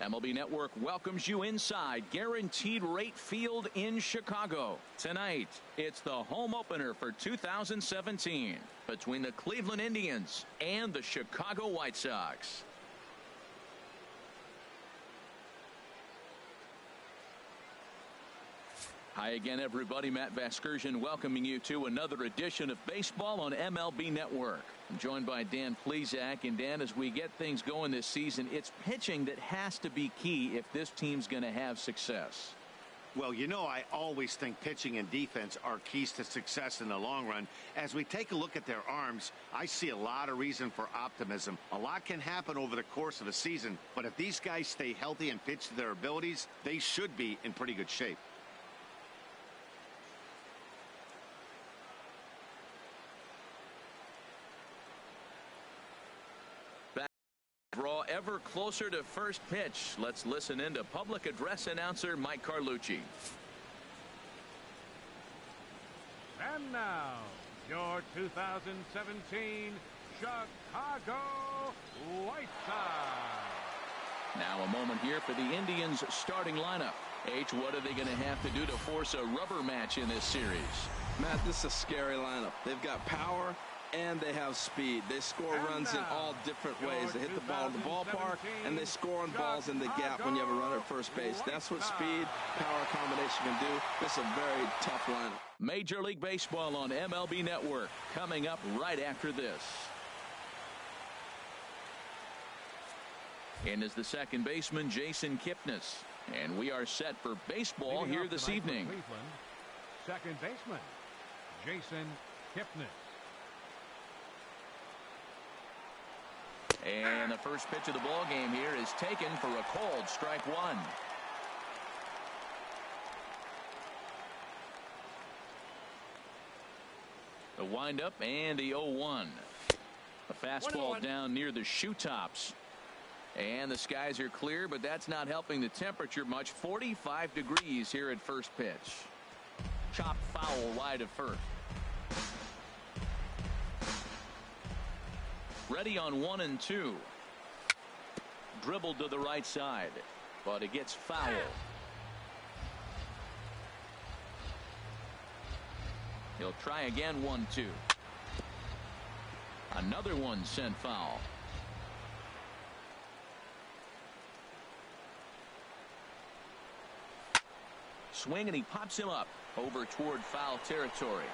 MLB Network welcomes you inside Guaranteed Rate Field in Chicago. Tonight, it's the home opener for 2017 between the Cleveland Indians and the Chicago White Sox. Hi again, everybody. Matt Vasgersian welcoming you to another edition of Baseball on MLB Network. I'm joined by Dan Plesac. And Dan, as we get things going this season, it's pitching that has to be key if this team's going to have success. Well, you know, I always think pitching and defense are keys to success in the long run. As we take a look at their arms, I see a lot of reason for optimism. A lot can happen over the course of a season, but if these guys stay healthy and pitch to their abilities, they should be in pretty good shape. Draw ever closer to first pitch. Let's listen in to public address announcer Mike Carlucci. And now, your 2017 Chicago White Sox. Now a moment here for the Indians starting lineup. H, what are they going to have to do to force a rubber match in this series? Matt, this is a scary lineup. They've got power and they have speed. They score runs in all different ways. They hit the ball in the ballpark, and they score on balls in the gap when you have a runner at first base. That's what speed, power combination can do. This is a very tough lineup. Major League Baseball on MLB Network coming up right after this. In is the second baseman, Jason Kipnis. And we are set for baseball here this evening. Second baseman, Jason Kipnis. And the first pitch of the ball game here is taken for a cold strike one. The windup and the 0-1. A fastball down near the shoe tops. And the skies are clear, but that's not helping the temperature much. 45 degrees here at first pitch. Chopped foul wide of first. Ready on 1 and 2. Dribbled to the right side, but it gets foul. He'll try again. 1-2. Another one sent foul. Swing, and he pops him up over toward foul territory.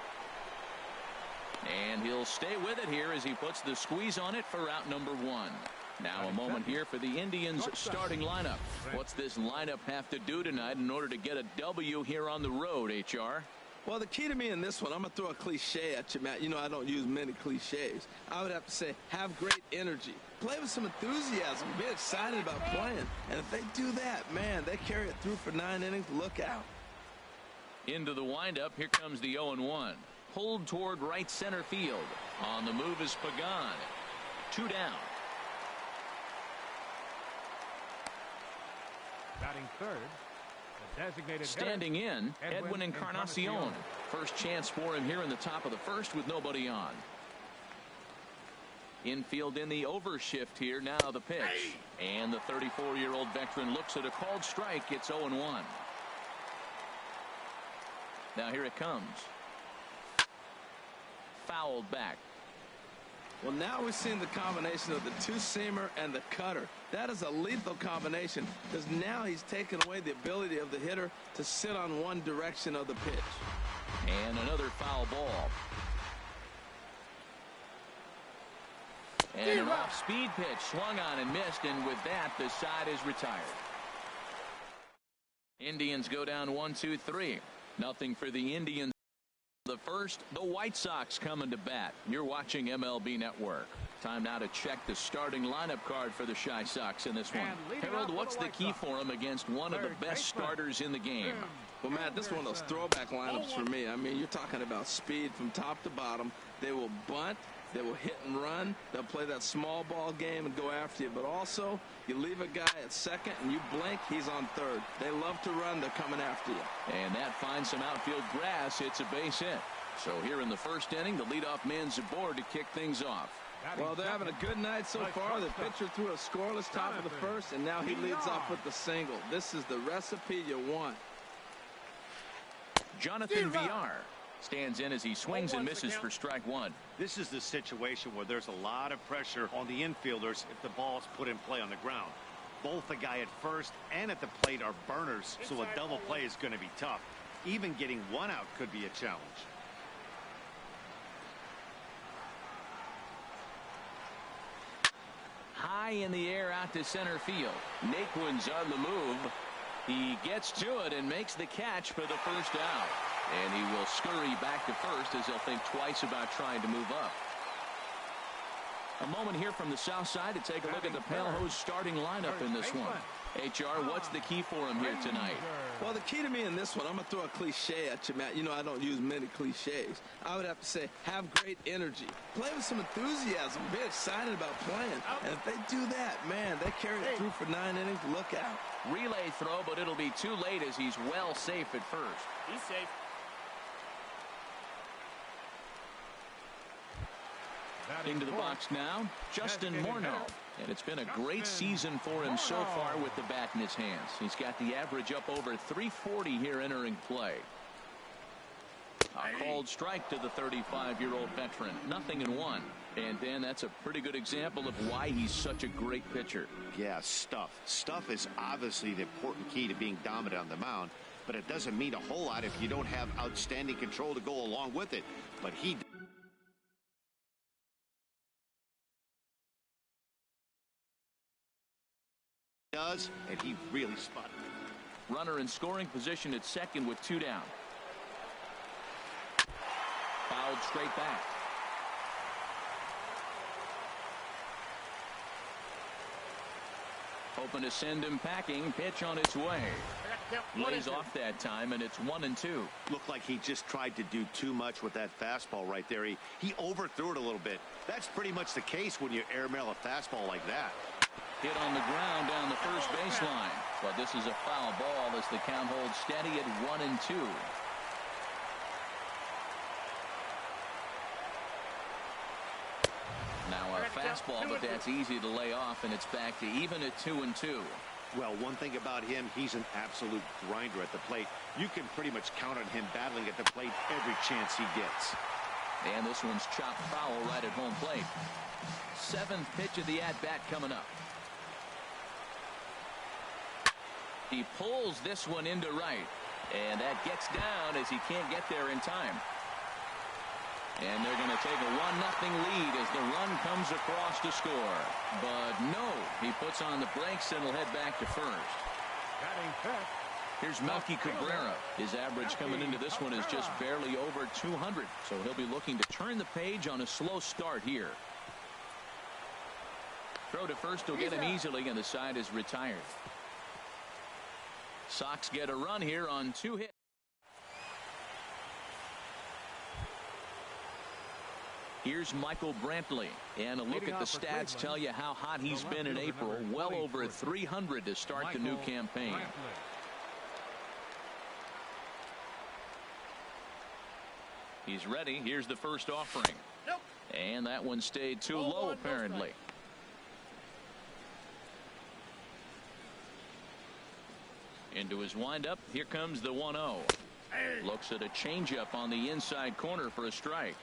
And he'll stay with it here as he puts the squeeze on it for out number 1. Now a moment here for the Indians starting lineup. What's this lineup have to do tonight in order to get a W here on the road, HR? Well, the key to me in this one, I'm going to throw a cliche at you, Matt. You know I don't use many cliches. I would have to say have great energy. Play with some enthusiasm. Be excited about playing. And if they do that, man, they carry it through for 9 innings. Look out. Into the windup. Here comes the 0-1. Pulled toward right center field. On the move is Pagan. 2 down. Batting third, the designated standing hitter, in, Edwin Encarnacion. First chance for him here in the top of the first with nobody on. Infield in the overshift here. Now the pitch. And the 34-year-old veteran looks at a called strike. It's 0-1. Now here it comes. Fouled back. Well, now we're seeing the combination of the two-seamer and the cutter. That is a lethal combination because now he's taken away the ability of the hitter to sit on one direction of the pitch. And another foul ball. And an off-speed pitch swung on and missed, and with that, the side is retired. Indians go down 1-2-3. Nothing for the Indians. The first, the White Sox coming to bat. You're watching MLB Network. Time now to check the starting lineup card for the Chi Sox in this one. Harold, what's the key for them against one of the best starters in the game? Well, Matt, this is one of those throwback lineups for me. I mean, you're talking about speed from top to bottom. They will bunt. They will hit and run. They'll play that small ball game and go after you. But also, you leave a guy at second and you blink, he's on third. They love to run. They're coming after you. And that finds some outfield grass. It's a base hit. So here in the first inning, the leadoff man's aboard to kick things off. Well, they're having a good night so far. The pitcher threw a scoreless top of the first, and now he leads off with the single. This is the recipe you want. Jonathan Villar stands in as he swings and misses for strike one. This is the situation where there's a lot of pressure on the infielders if the ball's put in play on the ground. Both the guy at first and at the plate are burners, so a double play is going to be tough. Even getting one out could be a challenge. High in the air out to center field. Naquin's on the move. He gets to it and makes the catch for the first out. And he will scurry back to first as he'll think twice about trying to move up. A moment here from the south side to take a look at the Pale Hose starting lineup in this one. HR, what's the key for him here tonight? Well, the key to me in this one, I'm going to throw a cliche at you, Matt. You know I don't use many cliches. I would have to say have great energy. Play with some enthusiasm. Be excited about playing. And if they do that, man, they carry it through for 9 innings. Look out. Relay throw, but it'll be too late as he's well safe at first. He's safe. Into the box now, Justin Morneau. And it's been a great season for him so far with the bat in his hands. He's got the average up over 340 here entering play. A called strike to the 35-year-old veteran. 0-1. And Dan, that's a pretty good example of why he's such a great pitcher. Yeah, stuff. Stuff is obviously the important key to being dominant on the mound, but it doesn't mean a whole lot if you don't have outstanding control to go along with it. But he does, and he really spotted it. Runner in scoring position at second with 2 down. Fouled straight back. Hoping to send him packing. Pitch on its way. Lays off that time, and it's 1-2. Looked like he just tried to do too much with that fastball right there. He overthrew it a little bit. That's pretty much the case when you airmail a fastball like that. Hit on the ground down the first baseline. But this is a foul ball as the count holds steady at 1-2. Now a fastball, but that's easy to lay off, and it's back to even at 2-2. Well, one thing about him, he's an absolute grinder at the plate. You can pretty much count on him battling at the plate every chance he gets. And this one's chopped foul right at home plate. 7th pitch of the at-bat coming up. He pulls this one into right, and that gets down as he can't get there in time. And they're going to take a 1-0 lead as the run comes across to score. But no, he puts on the brakes and will head back to first. Here's Melky Cabrera. His average coming into this one is just barely over 200, so he'll be looking to turn the page on a slow start here. Throw to first will get him easily, and the side is retired. Sox get a run here on 2 hits. Here's Michael Brantley, and a look at the stats tell you how hot he's been in April. Well over 300 to start the new campaign. He's ready. Here's the first offering. And that one stayed too low apparently. Into his windup. Here comes the 1-0. Looks at a changeup on the inside corner for a strike.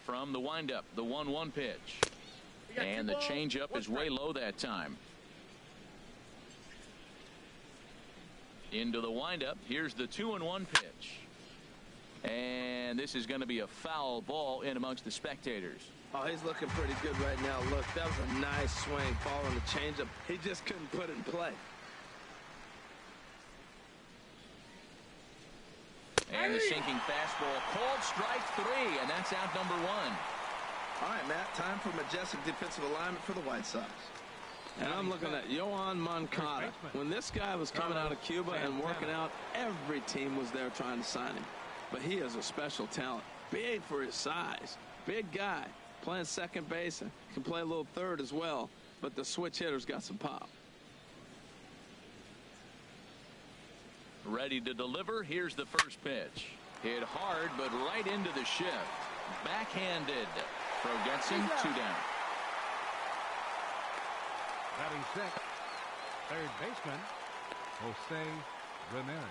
From the windup, the 1-1 pitch. And the changeup is way low that time. Into the windup. Here's the 2-1 pitch. And this is going to be a foul ball in amongst the spectators. Oh, he's looking pretty good right now. Look, that was a nice swing following the changeup. He just couldn't put it in play. And the sinking fastball called strike 3, and that's out number 1. All right, Matt, time for majestic defensive alignment for the White Sox. And I'm looking at Yohan Moncada. When this guy was coming out of Cuba and working out, every team was there trying to sign him. But he is a special talent. Big for his size. Big guy. Playing second base and can play a little third as well. But the switch hitter's got some pop. Ready to deliver. Here's the first pitch. Hit hard, but right into the shift. Backhanded. Throw gets him. 2 down. Batting sixth, third baseman, Jose Ramirez.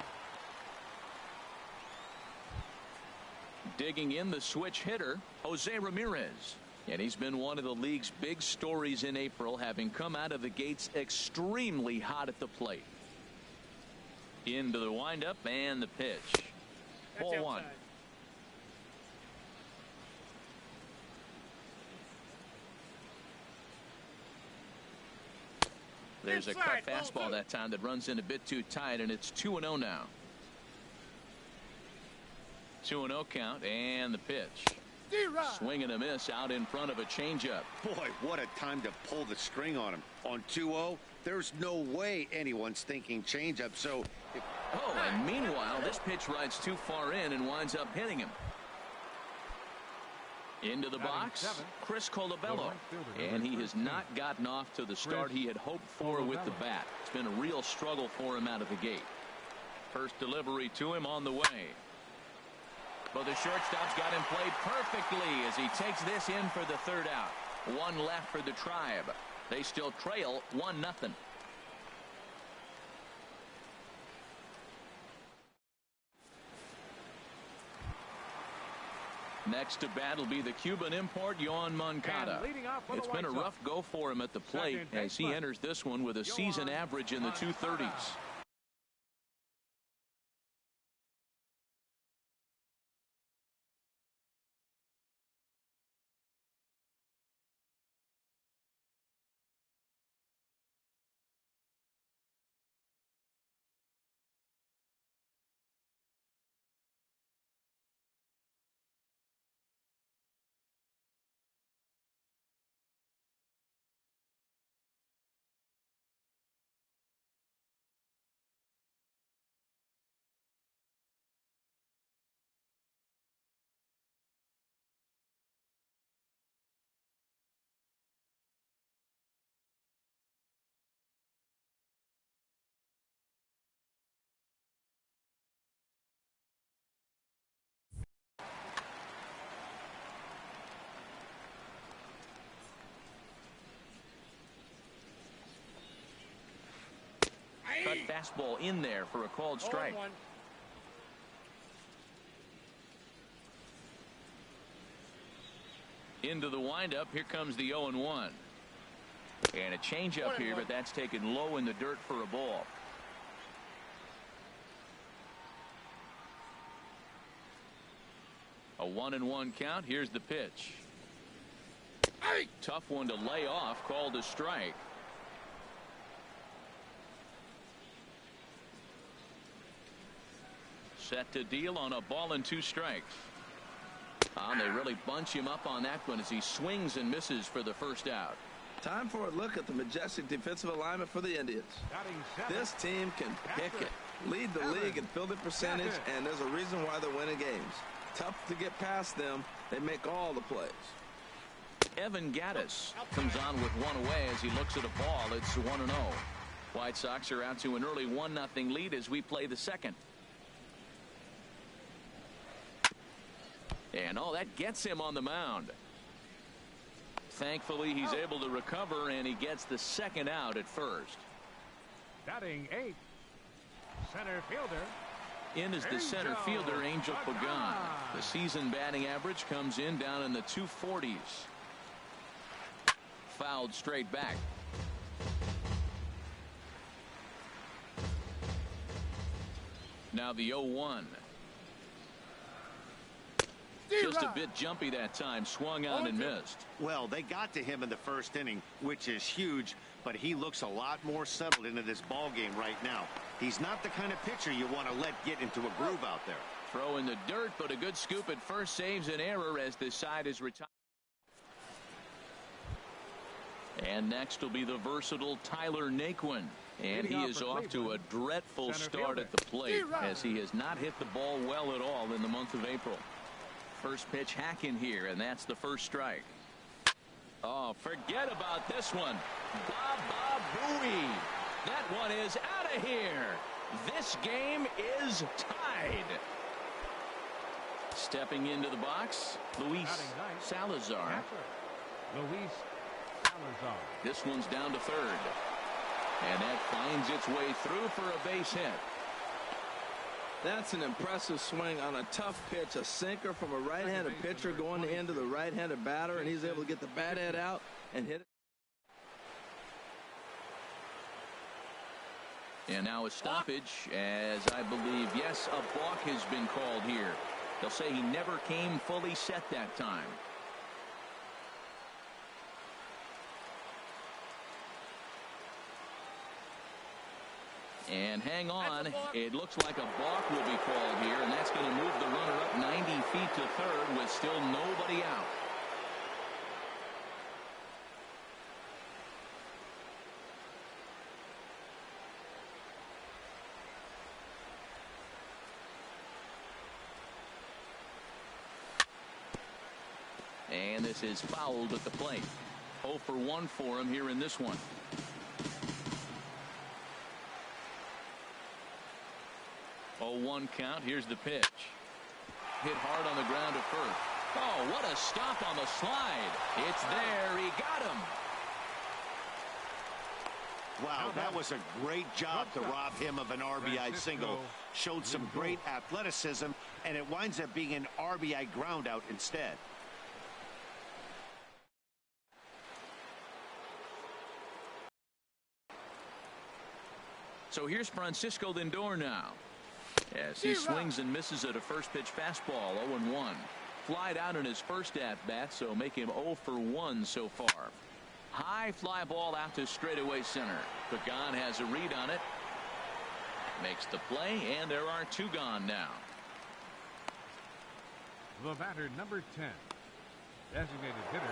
Digging in the switch hitter, Jose Ramirez. And he's been one of the league's big stories in April, having come out of the gates extremely hot at the plate. Into the windup and the pitch. Ball 1. There's a cut fastball that time that runs in a bit too tight, and it's 2-0 now. 2-0 count, and the pitch. Swing and a miss out in front of a changeup. Boy, what a time to pull the string on him. On 2-0, there's no way anyone's thinking changeup. So, and meanwhile, this pitch rides too far in and winds up hitting him. Into the box, Chris Colabello, and he has not gotten off to the start he had hoped for with the bat. It's been a real struggle for him out of the gate. First delivery to him on the way. But the shortstop's got him played perfectly as he takes this in for the third out. 1 left for the Tribe. They still trail 1-0. Next to bat will be the Cuban import, Yoan Moncada. It's been a rough go for him at the plate as he enters this one with a season average in the 230s. Cut fastball in there for a called strike. Into the windup. Here comes the 0-1. And a changeup here, but that's taken low in the dirt for a ball. A 1-1 count. Here's the pitch. Tough one to lay off. Called a strike. Set to deal on a ball and 2 strikes. They really bunch him up on that one as he swings and misses for the first out. Time for a look at the majestic defensive alignment for the Indians. This team can pick it, lead the league in fielding percentage, and there's a reason why they're winning games. Tough to get past them. They make all the plays. Evan Gattis comes on with 1 away as he looks at a ball. It's 1-0. White Sox are out to an early 1-0 lead as we play the second. And that gets him on the mound. Thankfully, he's able to recover, and he gets the second out at first. Batting 8th, center fielder. In is the center fielder, Angel Pagan. The season batting average comes in down in the 240s. Fouled straight back. Now the 0-1. Just a bit jumpy that time. Swung on and missed. Well, they got to him in the first inning, which is huge, but he looks a lot more settled into this ball game right now. He's not the kind of pitcher you want to let get into a groove out there. Throw in the dirt, but a good scoop at first saves an error as this side is retired. And next will be the versatile Tyler Naquin. And he is off to a dreadful start at the plate as he has not hit the ball well at all in the month of April. First pitch hack in here, and that's the first strike. Oh, forget about this one. Baba Booey. That one is out of here. This game is tied. Stepping into the box, Luis Salazar. Luis Salazar. This one's down to third. And that finds its way through for a base hit. That's an impressive swing on a tough pitch. A sinker from a right-handed pitcher going into the right-handed batter, and he's able to get the bat head out and hit it. And now a stoppage, as I believe, yes, a balk has been called here. They'll say he never came fully set that time. And hang on, it looks like a balk will be called here, and that's going to move the runner up 90 feet to third with still nobody out. And this is fouled at the plate. 0 for 1 for him here in this one. 0-1 count. Here's the pitch. Hit hard on the ground at first. Oh, what a stop on the slide. It's there. He got him. Wow, that was a great job to rob him of an RBI single. Showed some great athleticism, and it winds up being an RBI ground out instead. So here's Francisco Lindor now. As he swings and misses at a first pitch fastball. 0-1. Flied out in his first at bat, so make him 0 for 1 so far. High fly ball out to straightaway center. Pagan has a read on it. Makes the play, and there are 2 gone now. The batter, number 10. Designated hitter.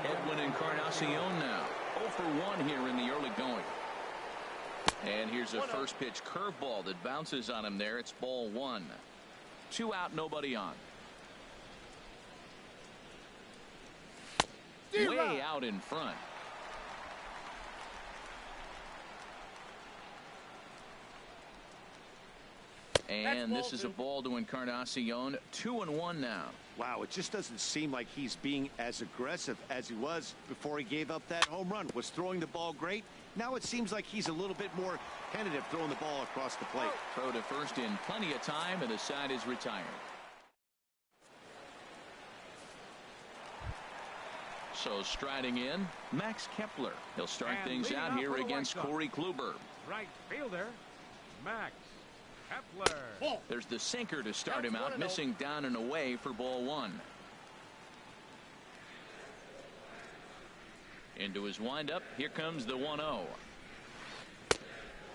Edwin Encarnacion now. 0 for 1 here in the early going. And here's a first pitch curveball that bounces on him there. It's ball 1. 2 out, nobody on. Way out in front. And this is a ball to Encarnacion. 2-1 now. Wow, it just doesn't seem like he's being as aggressive as he was before he gave up that home run. Was throwing the ball great. Now it seems like he's a little bit more tentative throwing the ball across the plate. Throw to first in plenty of time, and the side is retired. So striding in, Max Kepler. He'll start things out here against Corey Kluber. Right fielder, Max Kepler. There's the sinker to start him out, missing down and away for ball 1. Into his windup. Here comes the 1-0.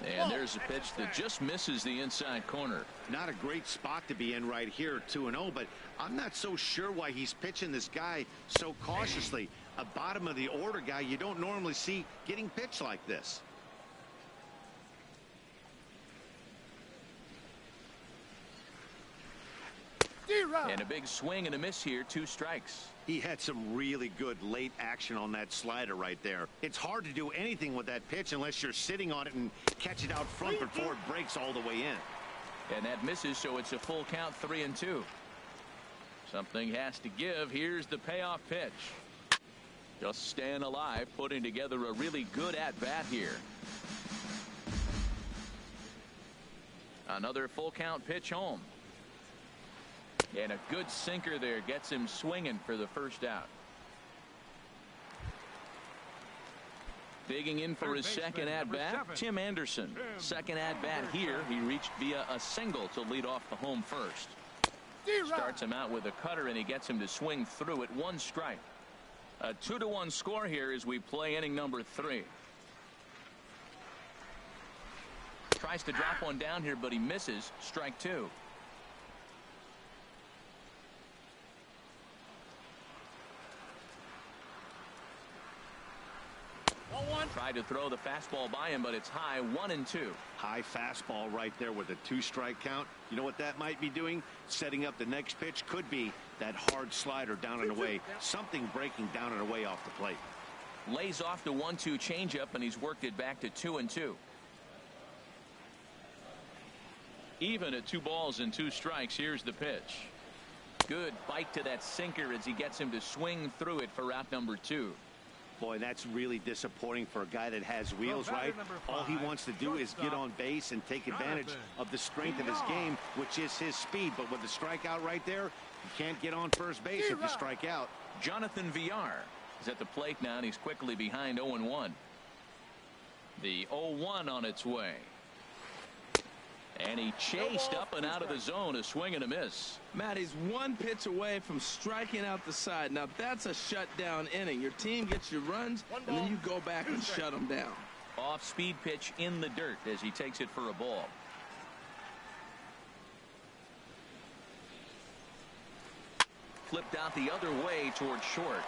And there's a pitch that just misses the inside corner. Not a great spot to be in right here, 2-0, but I'm not so sure why he's pitching this guy so cautiously. A bottom of the order guy you don't normally see getting pitched like this. And a big swing and a miss here. 2 strikes. He had some really good late action on that slider right there. It's hard to do anything with that pitch unless you're sitting on it and catch it out front before it breaks all the way in. And that misses, so it's a full count. 3-2. Something has to give. Here's the payoff pitch. Just staying alive, putting together a really good at bat here. Another full count pitch home. And a good sinker there gets him swinging for the first out. Digging in for his second at bat, Tim Anderson. Second at bat here. He reached via a single to lead off the home first. Starts him out with a cutter, and he gets him to swing through at 1 strike. A 2-1 score here as we play inning number 3. Tries to drop one down here, but he misses. Strike 2. Tried to throw the fastball by him, but it's high. 1-2. High fastball right there with a 2-strike count. You know what that might be doing? Setting up the next pitch. Could be that hard slider down and away. Something breaking down and away off the plate. Lays off the 1-2 changeup, and he's worked it back to 2-2. Even at 2 balls and 2 strikes. Here's the pitch. Good bite to that sinker as he gets him to swing through it for out number 2. Boy, that's really disappointing for a guy that has wheels, right? All he wants to do is get on base and take advantage of the strength of his game, which is his speed. But with the strikeout right there, you can't get on first base if you strike out. Jonathan Villar is at the plate now, and he's quickly behind 0-1. The 0-1 on its way. And he chased up and out of the zone, a swing and a miss. Matt, he's one pitch away from striking out the side. Now, that's a shutdown inning. Your team gets your runs, and then you go back and shut them down. Off-speed pitch in the dirt as he takes it for a ball. Flipped out the other way towards short.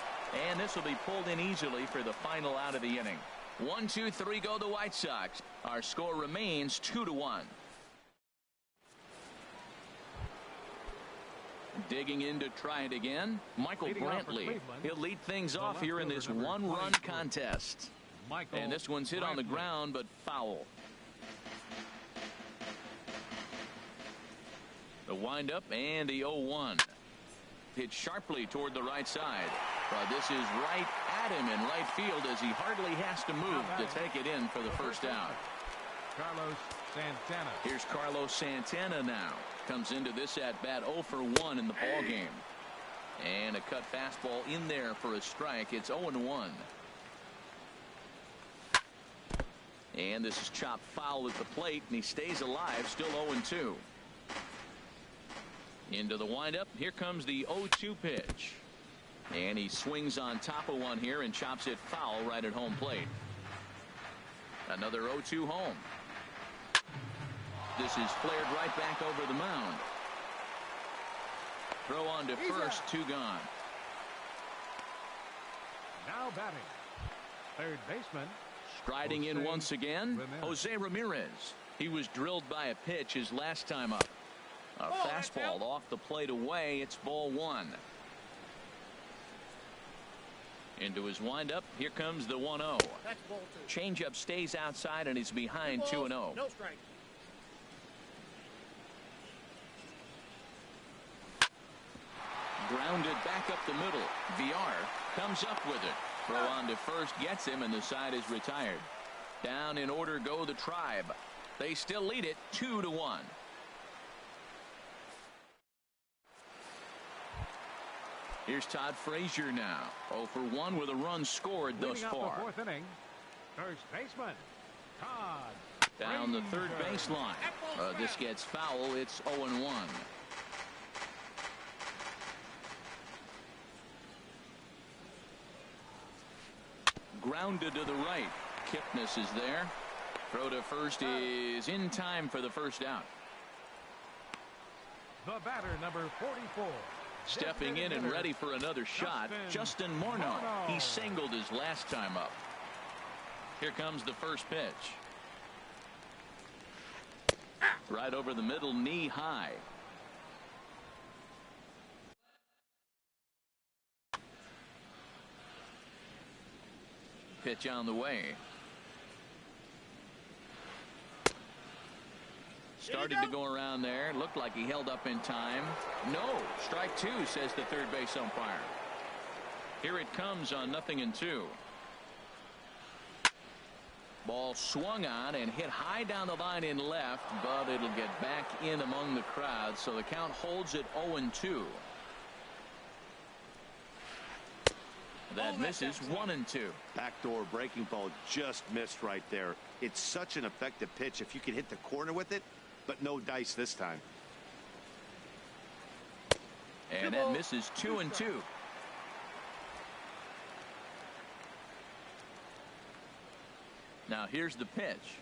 And this will be pulled in easily for the final out of the inning. 1-2-3 go the White Sox. Our score remains 2-1. Digging in to try it again, Michael Brantley. He'll lead things off here in this one-run contest. And this one's hit on the ground, but foul. The windup and the 0-1. Hit sharply toward the right side. But this is right at him in right field as he hardly has to move to take it in for the first out. Carlos Santana. Here's Carlos Santana now. Comes into this at bat 0 for 1 in the ball game. And a cut fastball in there for a strike. It's 0-1. And this is chopped foul at the plate, and he stays alive, still 0-2. Into the windup. Here comes the 0-2 pitch. And he swings on top of one here and chops it foul right at home plate. Another 0-2 home. This is flared right back over the mound. Throw on to first, 2 gone. Now batting, third baseman. Striding in once again, Jose Ramirez. He was drilled by a pitch his last time up. A fastball off the plate away. It's ball 1. Into his windup. Here comes the 1-0. Changeup stays outside and he's behind 2-0. No strike. Grounded back up the middle. Villar comes up with it. Throw on to first gets him, and the side is retired. Down in order go the Tribe. They still lead it 2-1. Here's Todd Frazier now. 0 for 1 with a run scored thus far. The fourth inning. First baseman Todd down the third Frazier. baseline. This gets foul. It's 0-1. Grounded to the right. Kipnis is there. Throw to first is in time for the first out. The batter, number 44. Stepping in and ready for another shot, Justin Morneau. He singled his last time up. Here comes the first pitch. Right over the middle, knee high. Pitch on the way. Started to go around there. Looked like he held up in time. No. Strike 2, says the third base umpire. Here it comes on 0-2. Ball swung on and hit high down the line in left, but it'll get back in among the crowd, so the count holds at 0-2. That misses 1-2. Backdoor breaking ball just missed right there. It's such an effective pitch if you can hit the corner with it, but no dice this time. And that misses 2-2. Now here's the pitch.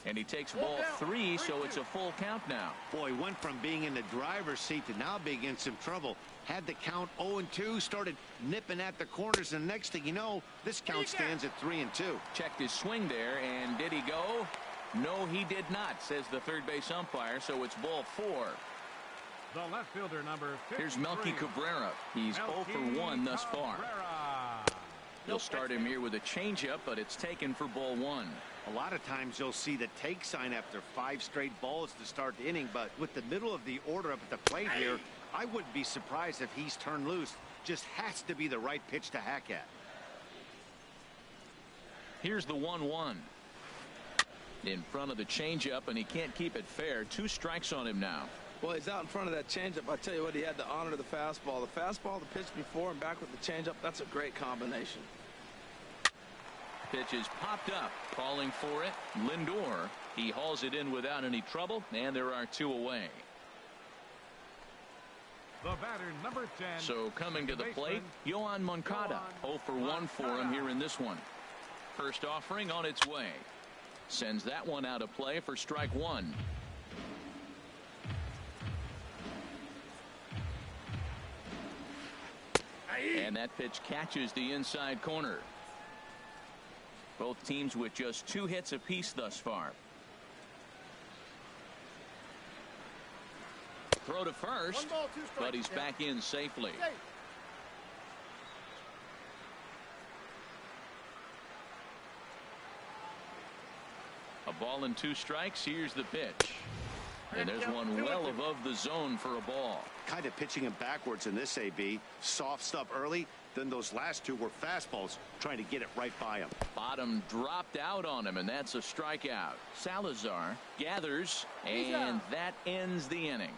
And he takes ball 3, so it's a full count now. Boy, went from being in the driver's seat to now being in some trouble. Had the count 0-2, started nipping at the corners, and next thing you know, this count stands at 3-2. Checked his swing there, and did he go? No, he did not, says the third base umpire, so it's ball 4. The left fielder, number 53. Here's Melky Cabrera. He's 0 for 1 thus far. He'll start him here with a changeup, but it's taken for ball one. A lot of times you'll see the take sign after 5 straight balls to start the inning, but with the middle of the order up at the plate here, I wouldn't be surprised if he's turned loose. Just has to be the right pitch to hack at. Here's the 1-1. In front of the changeup, and he can't keep it fair. 2 strikes on him now. Well, he's out in front of that changeup. I tell you what, he had to honor the fastball. The fastball, the pitch before, and back with the changeup. That's a great combination. Pitch is popped up, calling for it. Lindor. He hauls it in without any trouble, and there are 2 away. The batter, number 10. So coming to the plate, Yoán Moncada. 0 for 1 for him here in this one. First offering on its way. Sends that one out of play for strike 1. And that pitch catches the inside corner. Both teams with just 2 hits apiece thus far. Throw to first, but he's back in safely. A ball and 2 strikes. Here's the pitch. And there's one well above the zone for a ball. Kind of pitching him backwards in this AB. Soft stuff early, then those last 2 were fastballs, trying to get it right by him. Bottom dropped out on him, and that's a strikeout. Salazar gathers, and that ends the inning.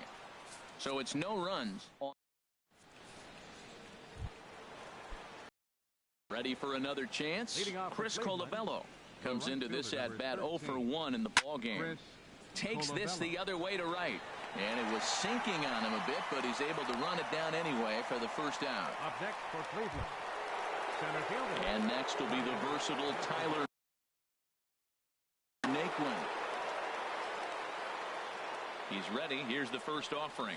So it's no runs. Ready for another chance. Chris Colabello comes into this at bat 0 for 1 in the ball game. Takes this the other way to right, and it was sinking on him a bit, but he's able to run it down anyway for the first out. Up next for Cleveland, center fielder. And next will be the versatile Tyler Naquin. He's ready. Here's the first offering,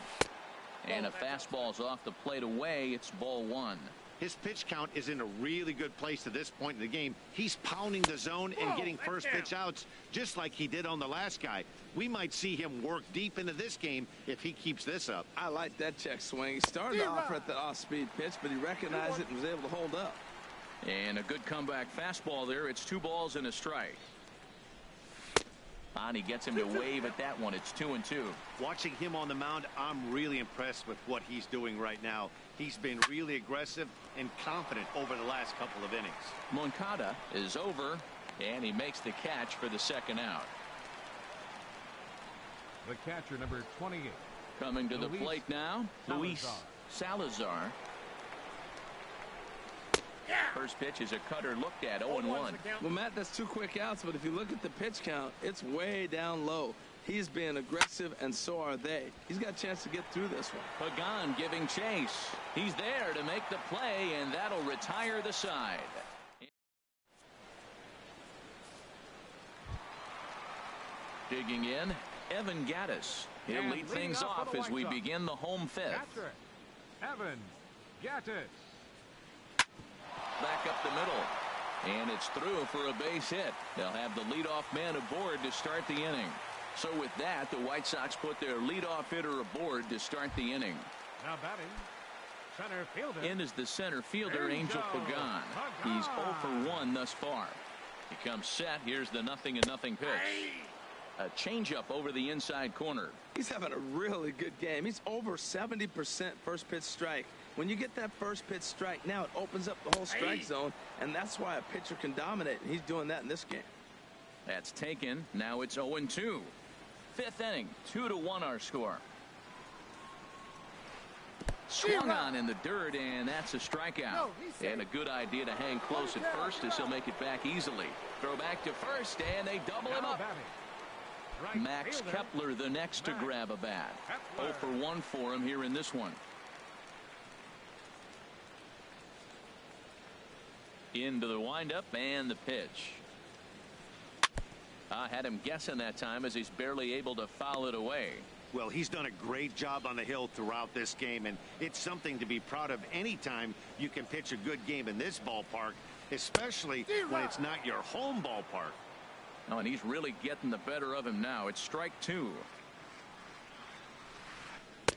and a fastball's off the plate away. It's ball 1. His pitch count is in a really good place at this point in the game. He's pounding the zone and getting first pitch outs just like he did on the last guy. We might see him work deep into this game if he keeps this up. I like that check swing. He started off at the off-speed pitch, but he recognized it and was able to hold up. And a good comeback fastball there. It's 2 balls and a strike. And he gets him to wave at that one. It's 2-2. Watching him on the mound, I'm really impressed with what he's doing right now. He's been really aggressive and confident over the last couple of innings. Moncada is over, and he makes the catch for the second out. The catcher, number 28. Coming to the plate now, Luis Salazar. First pitch is a cutter looked at 0-1. Well, Matt, that's 2 quick outs, but if you look at the pitch count, it's way down low. He's being aggressive, and so are they. He's got a chance to get through this one. Pagan giving chase. He's there to make the play, and that'll retire the side. Digging in, Evan Gattis. He'll lead things off as we begin the home 5th. Catcher, Evan Gattis. Back up the middle, and it's through for a base hit. They'll have the leadoff man aboard to start the inning. So with that, the White Sox put their leadoff hitter aboard to start the inning. Now batting, center fielder. In is the center fielder, Angel Pagan. He's 0 for 1 thus far. He comes set. Here's the 0-0 pitch. A changeup over the inside corner. He's having a really good game. He's over 70% first pitch strike. When you get that first pitch strike, now it opens up the whole strike zone, and that's why a pitcher can dominate. And he's doing that in this game. That's taken. Now it's 0-2. 5th inning, 2-1 our score. Swung on in the dirt, and that's a strikeout. And a good idea to hang close at first as he'll make it back easily. Throw back to first, and they double him up. Max Kepler the next to grab a bat. 0 for 1 for him here in this one. Into the windup and the pitch. I had him guessing that time as he's barely able to foul it away. Well, he's done a great job on the hill throughout this game, and it's something to be proud of anytime you can pitch a good game in this ballpark, especially when it's not your home ballpark. Oh, and he's really getting the better of him now. It's strike 2.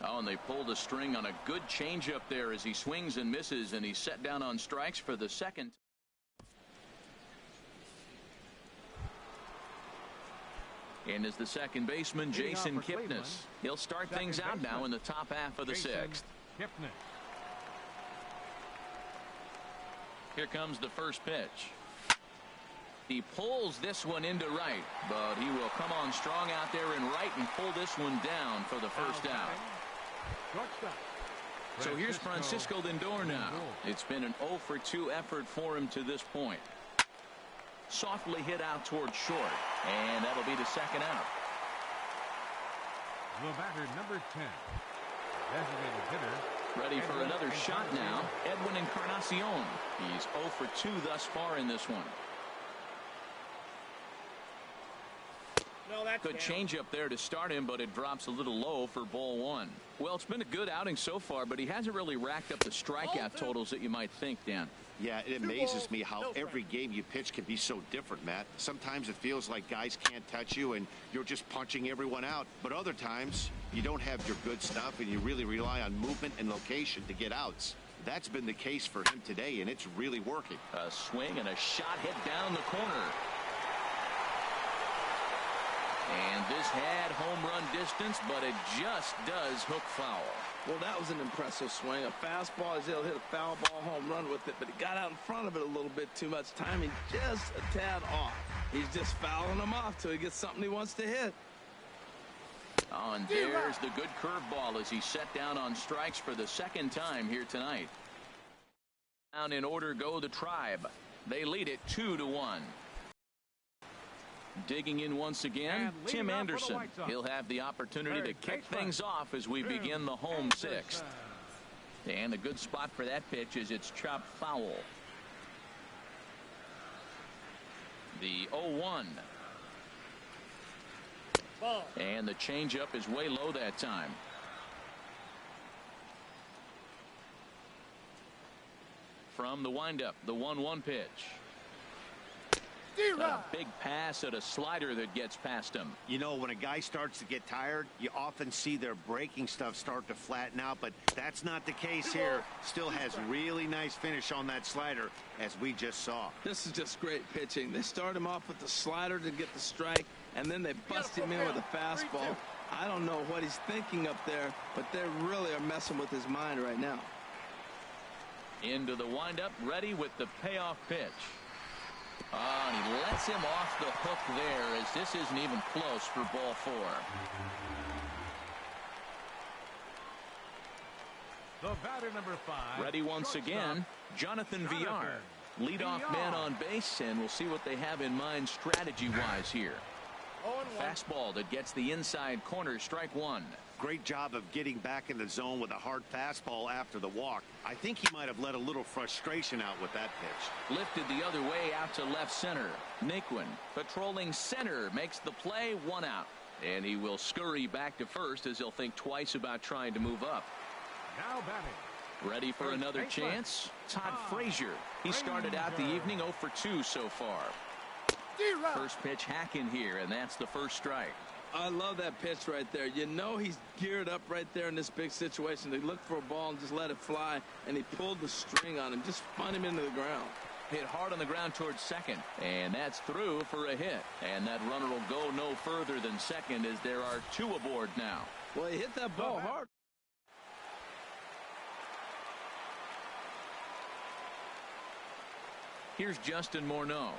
Oh, and they pulled a string on a good changeup there as he swings and misses, and he's set down on strikes for the second. And is the second baseman, Jason Kipnis. He'll start things out now in the top half of the sixth. Here comes the first pitch. He pulls this one into right, but he will come on strong out there in right and pull this one down for the first out. So here's Francisco Lindor now. It's been an 0 for 2 effort for him to this point. Softly hit out towards short, and that'll be the second out. The batter, number 10. Designated hitter. Ready for another shot now. Edwin Encarnacion. He's 0 for 2 thus far in this one. Good changeup there to start him, but it drops a little low for ball 1. Well, it's been a good outing so far, but he hasn't really racked up the strikeout totals that you might think, Dan. Yeah, it amazes me how every game you pitch can be so different, Matt. Sometimes it feels like guys can't touch you and you're just punching everyone out. But other times you don't have your good stuff and you really rely on movement and location to get outs. That's been the case for him today, and it's really working. A swing and a shot hit down the corner. And this had home run distance, but it just does hook foul. Well, that was an impressive swing. A fastball, he's able to hit a foul ball home run with it, but he got out in front of it a little bit too much. Timing just a tad off. He's just fouling him off till he gets something he wants to hit. Oh, and there's the good curveball as he set down on strikes for the second time here tonight. Down in order go the Tribe. They lead it 2-1. Digging in once again, Tim Anderson. He'll have the opportunity to kick things off as we begin the home sixth. And a good spot for that pitch is it's chopped foul. The 0-1. And the changeup is way low that time. From the windup, the 1-1 pitch. A big pass at a slider that gets past him. You know, when a guy starts to get tired, you often see their breaking stuff start to flatten out, but that's not the case here. Still has really nice finish on that slider, as we just saw. This is just great pitching. They start him off with the slider to get the strike, and then they bust him in with a fastball. I don't know what he's thinking up there, but they really are messing with his mind right now. Into the windup, ready with the payoff pitch. And he lets him off the hook there as this isn't even close for ball 4. The batter, number 5. Ready once again, Jonathan Villar. Leadoff man on base, and we'll see what they have in mind strategy-wise here. Fastball that gets the inside corner, strike 1. Great job of getting back in the zone with a hard fastball after the walk. I think he might have let a little frustration out with that pitch. Lifted the other way out to left center. Naquin patrolling center makes the play, 1 out. And he will scurry back to first as he'll think twice about trying to move up. Now batting. Ready for another chance? Todd Frazier. He started out the evening 0 for 2 so far. First pitch hacking here, and that's the first strike. I love that pitch right there. You know he's geared up right there in this big situation. They look for a ball and just let it fly, and he pulled the string on him, just spun him into the ground. Hit hard on the ground towards second, and that's through for a hit. And that runner will go no further than second as there are 2 aboard now. Well, he hit that ball hard. Here's Justin Morneau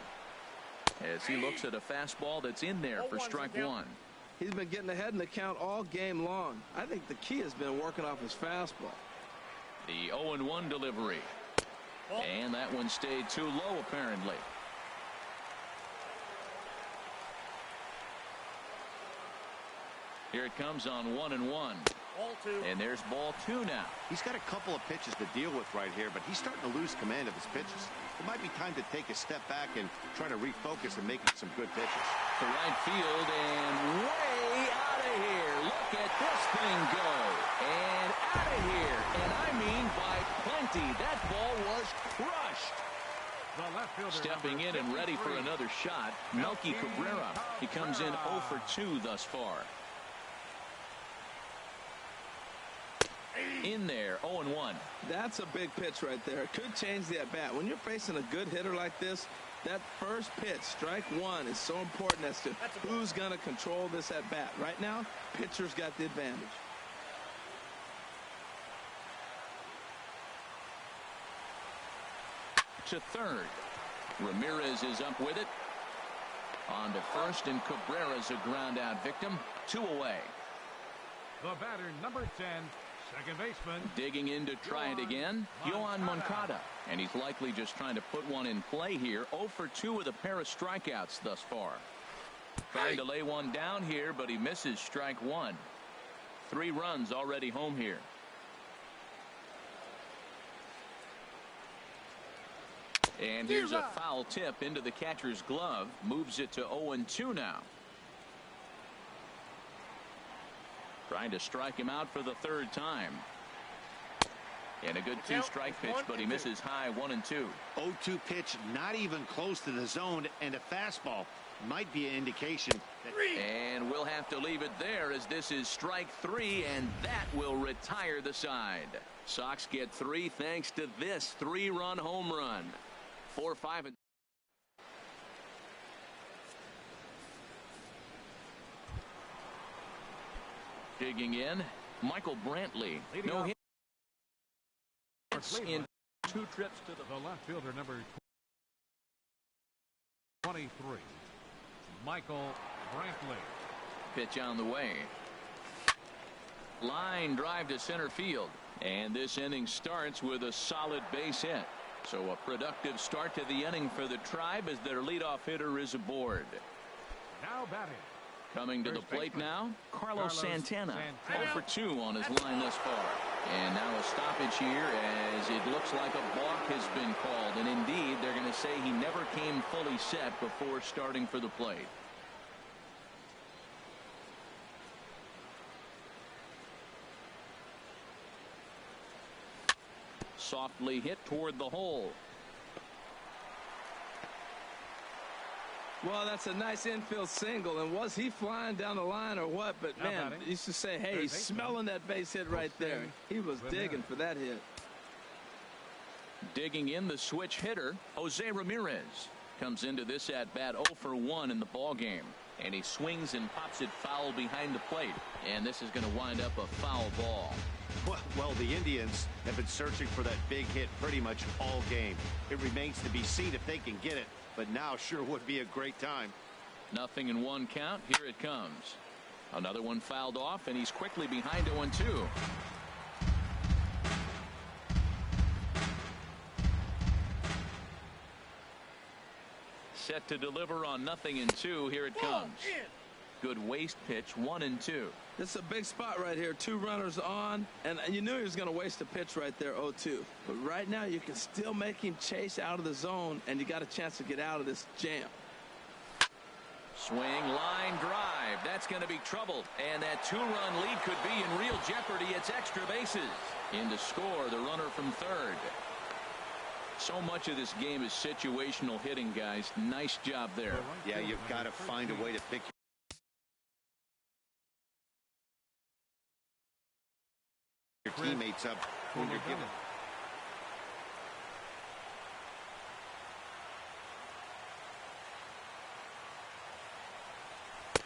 as he looks at a fastball that's in there for strike 1. He's been getting ahead in the count all game long. I think the key has been working off his fastball. The 0-1 delivery. And that one stayed too low, apparently. Here it comes on 1-1. And there's ball 2 now. He's got a couple of pitches to deal with right here, but he's starting to lose command of his pitches. It might be time to take a step back and try to refocus and make some good pitches. To right field and way out of here. Look at this thing go. And out of here. And I mean by plenty. That ball was crushed. Stepping in and ready for another shot, Melky Cabrera. He comes in 0 for 2 thus far. In there, 0-1. That's a big pitch right there. It could change the at-bat. When you're facing a good hitter like this, that first pitch, strike one, is so important as to who's going to control this at-bat. Right now, pitcher's got the advantage. To third. Ramirez is up with it. On to first, and Cabrera's a ground-out victim. 2 away. The batter, number 10, second baseman. Digging in to try it again, Yohan Moncada. And he's likely just trying to put one in play here. 0 for 2 with a pair of strikeouts thus far. Trying to lay one down here, but he misses strike one. 3 runs already home here. And here's a foul tip into the catcher's glove. Moves it to 0-2 now. Trying to strike him out for the 3rd time. And a good 2-strike pitch, but he misses high 1-2. 0-2 pitch, not even close to the zone, and a fastball might be an indication that... And we'll have to leave it there, as this is strike 3, and that will retire the side. Sox get 3 thanks to this 3-run home run. 4-5. Digging in, Michael Brantley. No hits in 2 trips to the left fielder, number 23, Michael Brantley. Pitch on the way. Line drive to center field. And this inning starts with a solid base hit. So a productive start to the inning for the Tribe as their leadoff hitter is aboard. Now batting. Coming to the plate now, Carlos Santana. 0 for 2 on his line thus far. And now a stoppage here as it looks like a balk has been called. And indeed, they're going to say he never came fully set before starting for the plate. Softly hit toward the hole. Well, that's a nice infield single, and was he flying down the line or what? But man, you used to say, hey, he's smelling that base hit right there. He was digging for that hit. Digging in, the switch hitter, Jose Ramirez, comes into this at bat 0 for 1 in the ball game, and he swings and pops it foul behind the plate, and this is going to wind up a foul ball. Well, the Indians have been searching for that big hit pretty much all game. It remains to be seen if they can get it, but now sure would be a great time. 0-1 count. Here it comes. Another one fouled off, and he's quickly behind 0-2. Set to deliver on 0-2. Here it comes. Good waste pitch, 1-2. This is a big spot right here. 2 runners on, and you knew he was going to waste a pitch right there, 0-2. But right now you can still make him chase out of the zone, and you got a chance to get out of this jam. Swing, line drive. That's going to be trouble. And that 2-run lead could be in real jeopardy. It's extra bases. In to score, the runner from third. So much of this game is situational hitting, guys. Nice job there. Yeah, you've got to find a way to pick your teammates up when you're given.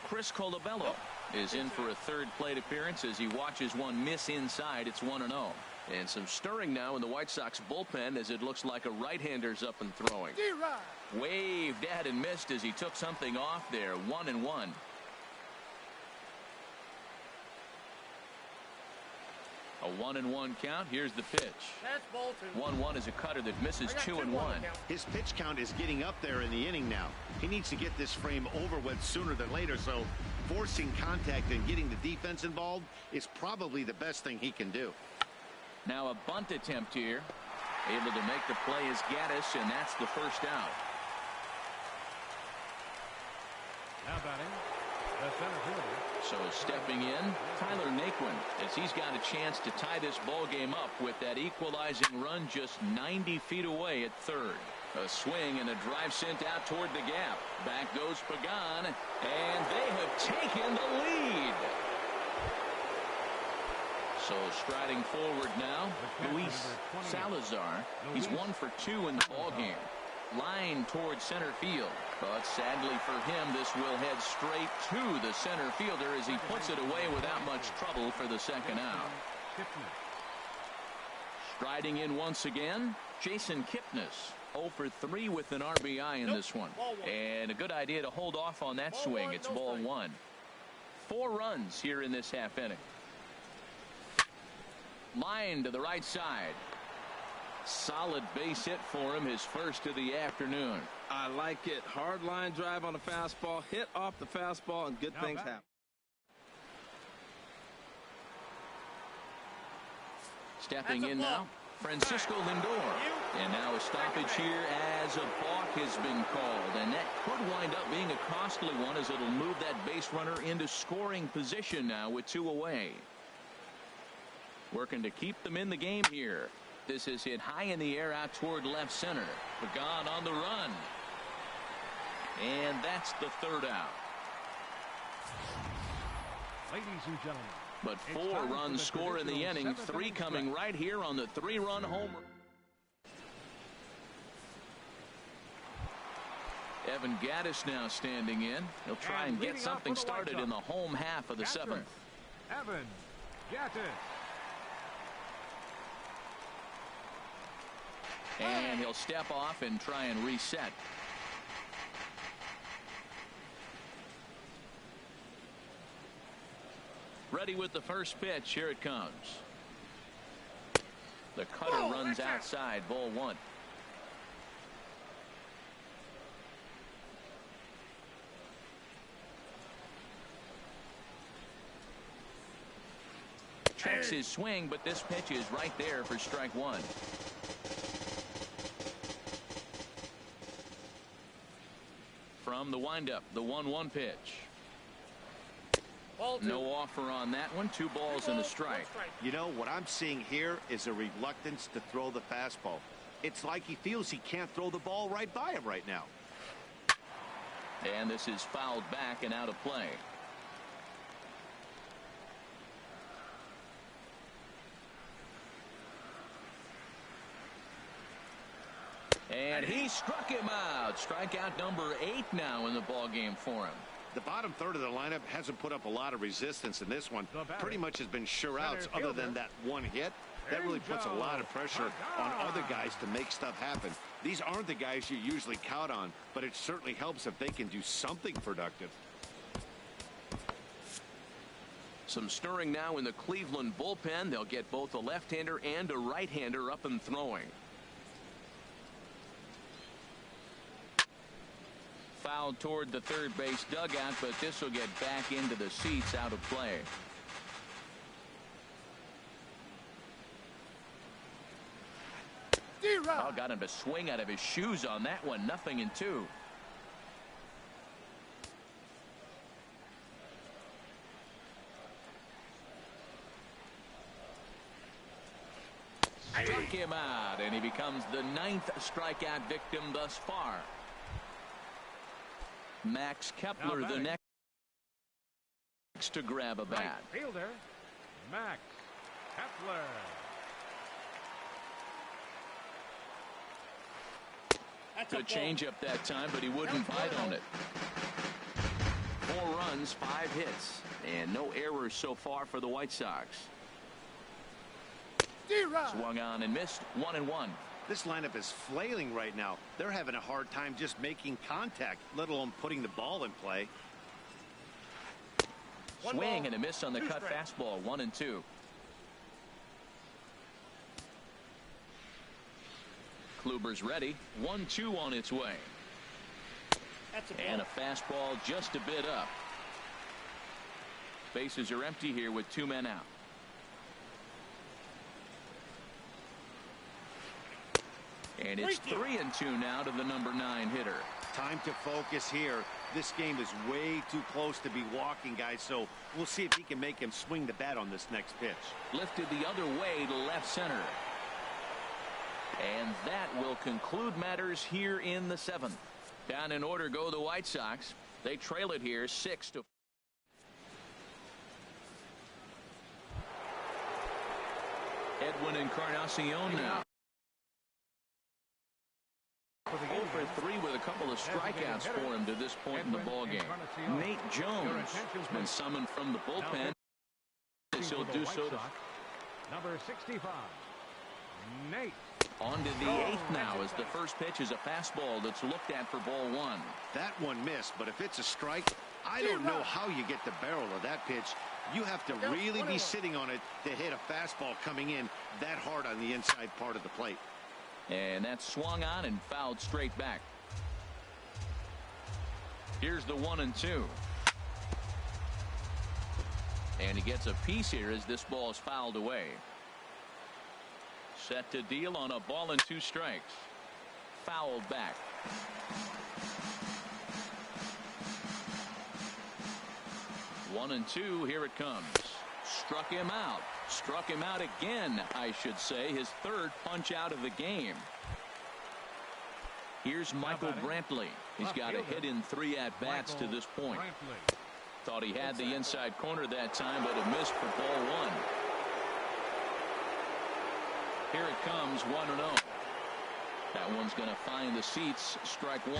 Chris Colabello is in for a third plate appearance as he watches one miss inside. It's 1-0. And some stirring now in the White Sox bullpen as it looks like a right-hander's up and throwing. Waved at and missed as he took something off there. 1-1. A 1-1 count. Here's the pitch. 1-1 is a cutter that misses 2-1. His pitch count is getting up there in the inning now. He needs to get this frame over with sooner than later, so forcing contact and getting the defense involved is probably the best thing he can do. Now a bunt attempt here. Able to make the play is Gaddis, and that's the first out. Now batting, the center fielder. So stepping in, Tyler Naquin, as he's got a chance to tie this ball game up with that equalizing run just 90 feet away at third. A swing and a drive sent out toward the gap. Back goes Pagan, and they have taken the lead. So striding forward now, Luis Salazar. He's 1 for 2 in the ball game. Line towards center field, but sadly for him, this will head straight to the center fielder as he puts it away without much trouble for the second out. Striding in once again, Jason Kipnis. 0 for 3 with an RBI in this one. And a good idea to hold off on that swing. It's ball 1. 4 runs here in this half inning. Line to the right side. Solid base hit for him, his first of the afternoon. I like it. Hard line drive on the fastball, hit off the fastball, and good things happen. Stepping in now, Francisco Lindor. And now a stoppage here as a balk has been called. And that could wind up being a costly one as it'll move that base runner into scoring position now with 2 away. Working to keep them in the game here. This is hit high in the air out toward left center. Pagan on the run. And that's the 3rd out. Ladies and gentlemen. But 4 runs score in the inning. 3 coming right here on the 3-run homer. Evan Gattis now standing in. He'll try and get something started in the home half of the 7th. Evan Gattis. And he'll step off and try and reset. Ready with the first pitch. Here it comes. The cutter runs outside. Ball 1. Checks his swing, but this pitch is right there for strike 1. From the windup, the 1-1 pitch. No offer on that one. 2 balls and a strike. You know, what I'm seeing here is a reluctance to throw the fastball. It's like he feels he can't throw the ball right by him right now. And this is fouled back and out of play. And he struck him out. Strikeout number 8 now in the ball game for him. The bottom third of the lineup hasn't put up a lot of resistance in this one. Pretty much has been sure outs other than that 1 hit. That really puts a lot of pressure on other guys to make stuff happen. These aren't the guys you usually count on, but it certainly helps if they can do something productive. Some stirring now in the Cleveland bullpen. They'll get both a left-hander and a right-hander up and throwing. Fouled toward the third base dugout, but this will get back into the seats out of play. Oh, got him to swing out of his shoes on that one. 0-2. Struck him out, and he becomes the 9th strikeout victim thus far. Max Kepler the next to grab a bat. Right fielder Max Kepler. Good changeup that time, but he wouldn't bite on it. 4 runs, 5 hits, and no errors so far for the White Sox. Swung on and missed. 1-1. This lineup is flailing right now. They're having a hard time just making contact, let alone putting the ball in play. Swing and a miss on the cut fastball. 1-2. Kluber's ready. 1-2 on its way. And a fastball just a bit up. Bases are empty here with 2 men out. And it's 3-2 now to the number 9 hitter. Time to focus here. This game is way too close to be walking, guys, so we'll see if he can make him swing the bat on this next pitch. Lifted the other way to left center. And that will conclude matters here in the 7th. Down in order go the White Sox. They trail it here 6-4. Edwin Encarnacion now. 0 for 3 with a couple of strikeouts for him to this point in the ballgame. Nate Jones has been summoned from the bullpen. He'll do so. Number 65, Nate. On to the 8th now as the first pitch is a fastball that's looked at for ball 1. That one missed, but if it's a strike, I don't know how you get the barrel of that pitch. You have to really be sitting on it to hit a fastball coming in that hard on the inside part of the plate. And that's swung on and fouled straight back. Here's the 1-2. And he gets a piece here as this ball is fouled away. Set to deal on a ball and 2 strikes. Fouled back. One and 2. Here it comes. Struck him out. Struck him out again, I should say. His 3rd punch out of the game. Here's Michael Brantley. He's got a hit in 3 at-bats to this point. Thought he had the inside corner that time, but it missed for ball 1. Here it comes, 1-0. That one's going to find the seats. Strike 1.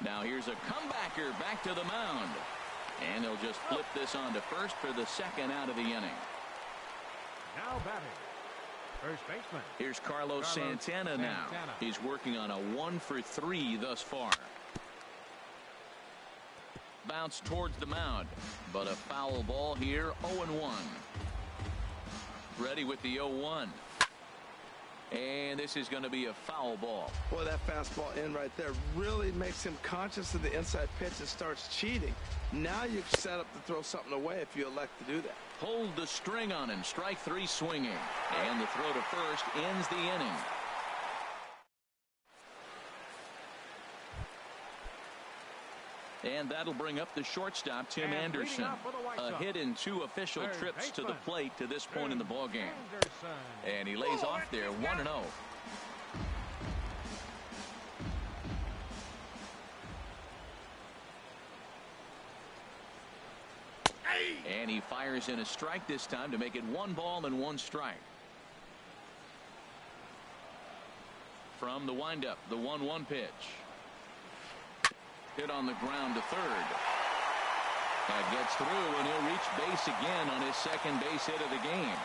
Now here's a comebacker back to the mound. And he'll just flip this on to first for the 2nd out of the inning. Now batting, first baseman. Here's Carlos Santana now. He's working on a 1 for 3 thus far. Bounce towards the mound, but a foul ball here. 0-1. Ready with the 0-1. And this is going to be a foul ball. Boy, that fastball in right there really makes him conscious of the inside pitch and starts cheating. Now you set up to throw something away if you elect to do that. Pulled the string on him. Strike 3 swinging. And the throw to first ends the inning. And that'll bring up the shortstop, Tim Anderson. A hit in 2 official trips to the plate to this point in the ballgame. And he lays off there, 1-0. And he fires in a strike this time to make it 1 ball and 1 strike. From the windup, the 1-1 pitch. Hit on the ground to third. That gets through, and he'll reach base again on his 2nd base hit of the game.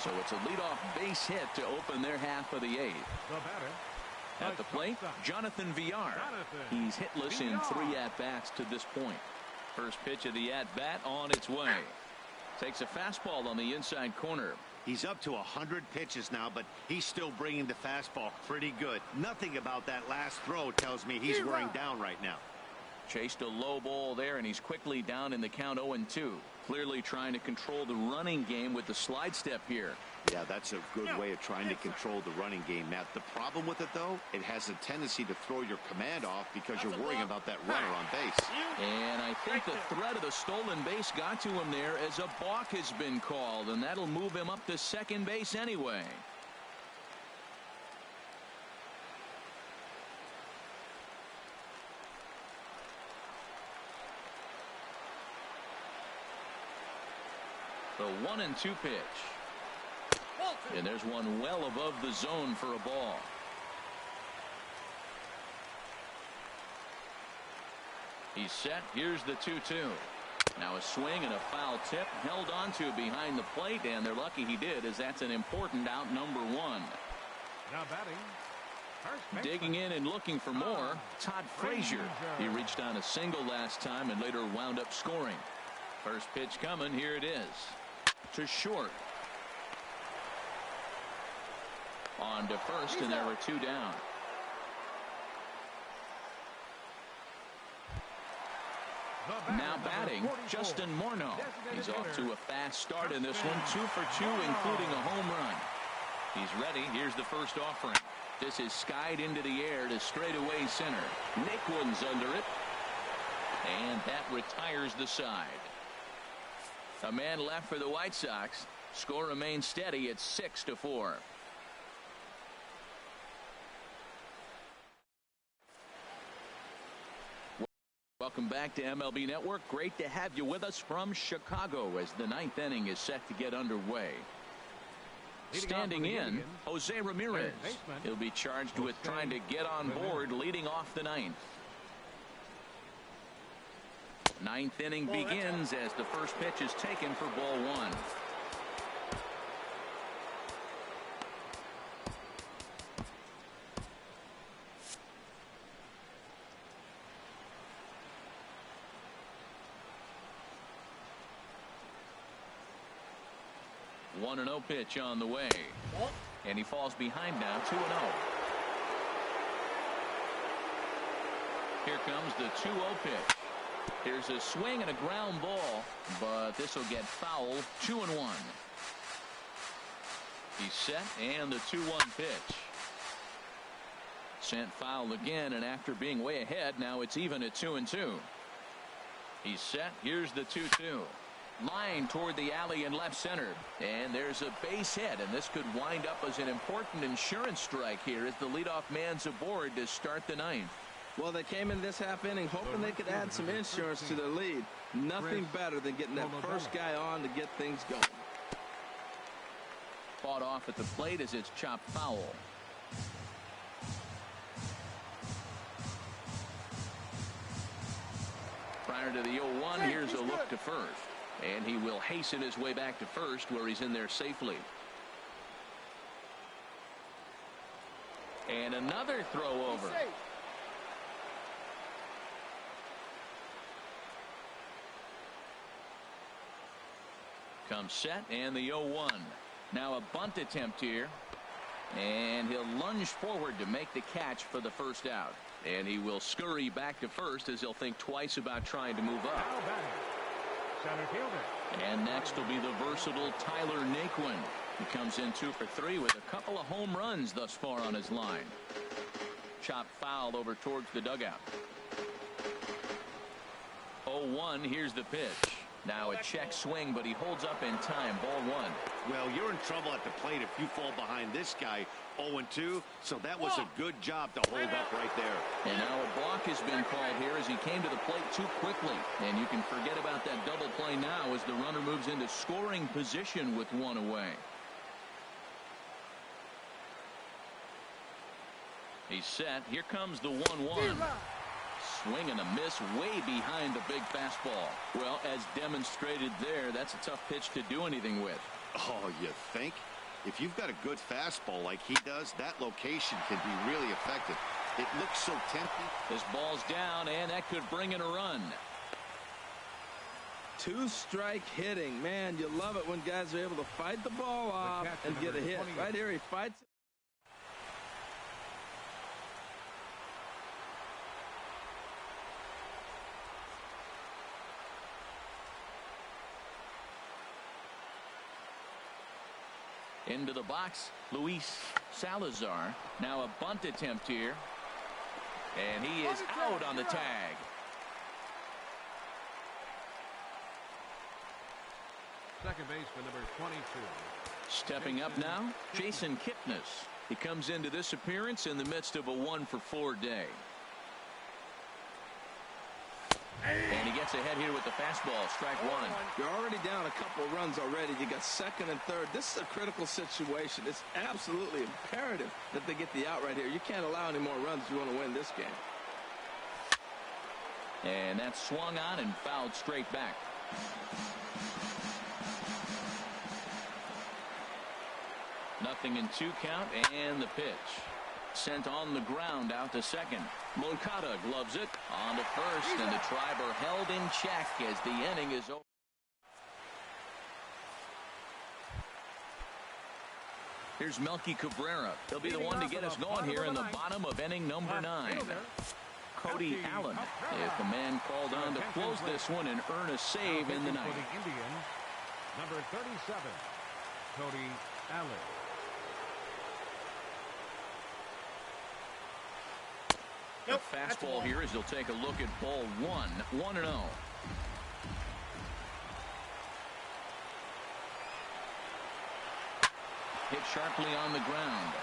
So it's a leadoff base hit to open their half of the 8th. At the plate, Jonathan Villar. He's hitless in 3 at-bats to this point. First pitch of the at-bat on its way. Takes a fastball on the inside corner. He's up to 100 pitches now, but he's still bringing the fastball pretty good. Nothing about that last throw tells me he's wearing down right now. Chased a low ball there, and he's quickly down in the count 0-2. Clearly trying to control the running game with the slide step here. Yeah, that's a good way of trying to control the running game, Matt. The problem with it, though, it has a tendency to throw your command off because you're worrying about that runner on base. And I think the threat of the stolen base got to him there as a balk has been called, and that'll move him up to 2nd base anyway. The 1-2 pitch. And there's one well above the zone for a ball. He's set. Here's the 2-2. Now a swing and a foul tip held onto behind the plate, and they're lucky he did, as that's an important out, number 1. Now batting, digging in and looking for more, Todd Frazier. He reached on a single last time and later wound up scoring. First pitch coming. Here it is. To short. On to first, and there were 2 down. Now batting, Justin Morneau. He's off to a fast start in this one. 2 for 2, including a home run. He's ready. Here's the first offering. This is skied into the air to straightaway center. Naquin's under it. And that retires the side. A man left for the White Sox. Score remains steady at 6-4. Welcome back to MLB Network. Great to have you with us from Chicago as the ninth inning is set to get underway. Standing in, Jose Ramirez. He'll be charged with trying to get on board leading off the ninth. Ninth inning begins as the first pitch is taken for ball one. One and 0 pitch on the way, and he falls behind now. 2-0. Here comes the 2-0 pitch. Here's a swing and a ground ball, but this will get foul. 2-1. He's set, and the 2-1 pitch. Sent foul again, and after being way ahead, now it's even at 2-2. He's set. Here's the 2-2. Line toward the alley in left center, and there's a base hit, and this could wind up as an important insurance strike here as the leadoff man's aboard to start the ninth. Well, they came in this half inning hoping they could add some insurance to their lead. Nothing better than getting that first guy on to get things going. Fought off at the plate as it's chopped foul. Prior to the 0-1, here's a look to first. And he will hasten his way back to first, where he's in there safely. And another throw over. Comes set, and the 0-1. Now a bunt attempt here. And he'll lunge forward to make the catch for the first out. And he will scurry back to first as he'll think twice about trying to move up. Center fielder. And next will be the versatile Tyler Naquin. He comes in 2 for 3 with a couple of home runs thus far on his line. Chopped foul over towards the dugout. 0-1, here's the pitch. Now a check swing, but he holds up in time. Ball one. Well, you're in trouble at the plate if you fall behind this guy. 0-2, so that was a good job to hold up right there. And now a balk has been called here as he came to the plate too quickly. And you can forget about that double play now as the runner moves into scoring position with one away. He's set. Here comes the 1-1. Swing and a miss way behind the big fastball. Well, as demonstrated there, that's a tough pitch to do anything with. Oh, you think? If you've got a good fastball like he does, that location can be really effective. It looks so tempting. This ball's down, and that could bring in a run. Two-strike hitting. Man, you love it when guys are able to fight the ball off and get a hit. Right here, he fights it. Into the box, Luis Salazar. Now a bunt attempt here. And he is out on the tag. Second baseman, number 22. Stepping up now, Jason Kipnis. He comes into this appearance in the midst of a 1-for-4 day. And he gets ahead here with the fastball. Strike one. You're already down a couple of runs already. You got second and third. This is a critical situation. It's absolutely imperative that they get the out right here. You can't allow any more runs if you want to win this game. And that's swung on and fouled straight back. Nothing in 2 count, and the pitch. Sent on the ground out to second. Moncada gloves it on to first, and the Triber held in check as the inning is over. Here's Melky Cabrera. He'll be the one to get us going here in the bottom of inning number 9. Cody Allen is the man called on to close this one and earn a save in the ninth. For the Indians, number 37, Cody Allen. The fastball here as he'll take a look at ball 1. 1-0. Hit sharply on the ground.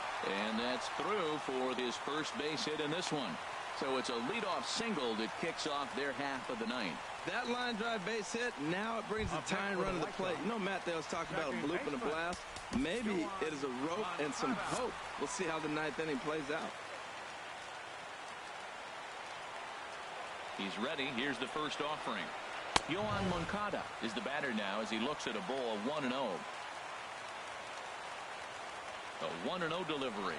And that's through for his first base hit in this one. So it's a leadoff single that kicks off their half of the ninth. That line drive base hit, now it brings the tying run to the plate. You know, Matt, they was talking about a bloop and a blast. Maybe it is a rope and some hope. We'll see how the ninth inning plays out. He's ready. Here's the first offering. Yohan Moncada is the batter now as he looks at a ball 1-0. A 1-0 delivery.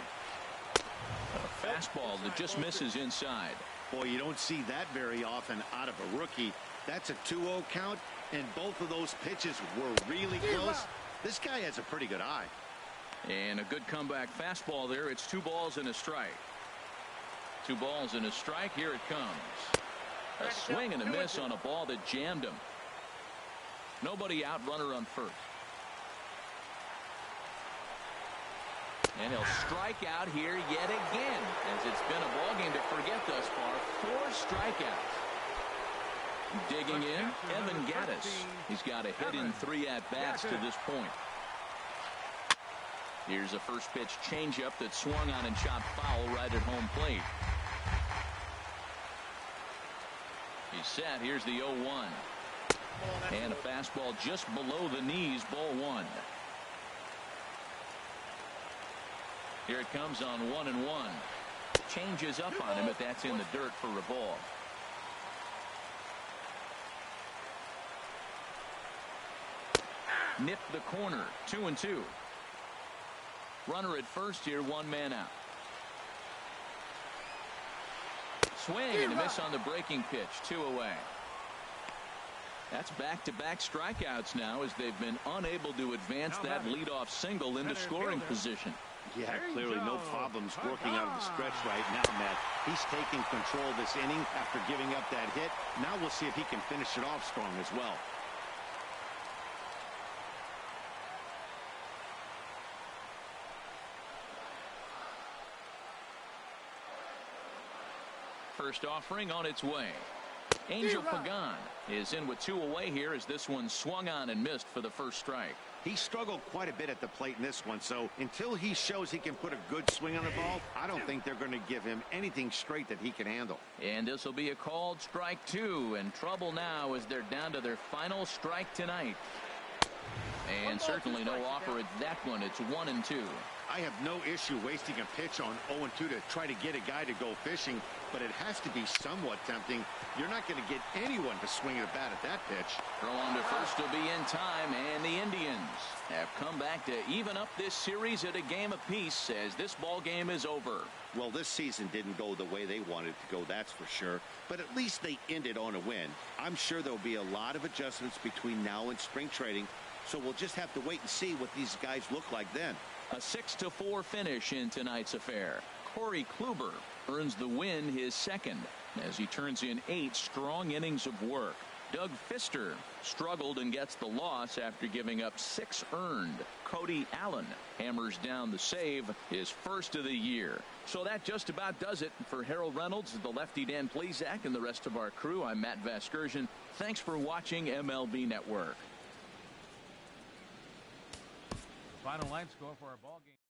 A fastball that just misses inside. Boy, you don't see that very often out of a rookie. That's a 2-0 count, and both of those pitches were really close. This guy has a pretty good eye. And a good comeback fastball there. It's 2 balls and a strike. 2 balls and a strike. Here it comes. A swing and a miss on a ball that jammed him. Nobody out, runner on first. And he'll strike out here yet again, as it's been a ballgame to forget thus far. 4 strikeouts. Digging in, Evan Gattis. He's got a hit in 3 at-bats to this point. Here's a first pitch changeup that swung on and chopped foul right at home plate. He's set. Here's the 0-1. And a fastball just below the knees, ball 1. Here it comes on 1-1. Changes up on him, but that's in the dirt for a ball. Nipped the corner. 2-2. Runner at first here, 1 man out. Swing and a miss on the breaking pitch. 2 away. That's back-to-back strikeouts now as they've been unable to advance that leadoff single into scoring position. Yeah, clearly no problems working out of the stretch right now, Matt. He's taking control of this inning after giving up that hit. Now we'll see if he can finish it off strong as well. First offering on its way. Angel Pagan is in with 2 away here as this one swung on and missed for the first strike. He struggled quite a bit at the plate in this one, so until he shows he can put a good swing on the ball, I don't think they're going to give him anything straight that he can handle. And this will be a called strike 2, and trouble now as they're down to their final strike tonight. And certainly no offer at that one. It's 1-2. I have no issue wasting a pitch on 0-2 to try to get a guy to go fishing, but it has to be somewhat tempting. You're not going to get anyone to swing a bat at that pitch. Throw on to first will be in time, and the Indians have come back to even up this series at a game apiece as this ball game is over. Well, this season didn't go the way they wanted to go, that's for sure, but at least they ended on a win. I'm sure there'll be a lot of adjustments between now and spring trading, so we'll just have to wait and see what these guys look like then. A 6-4 finish in tonight's affair. Corey Kluber earns the win, his second, as he turns in 8 strong innings of work. Doug Fister struggled and gets the loss after giving up 6 earned. Cody Allen hammers down the save, his first of the year. So that just about does it for Harold Reynolds, the lefty Dan Plesac, and the rest of our crew. I'm Matt Vasgersian. Thanks for watching MLB Network. Final line score for our ball game.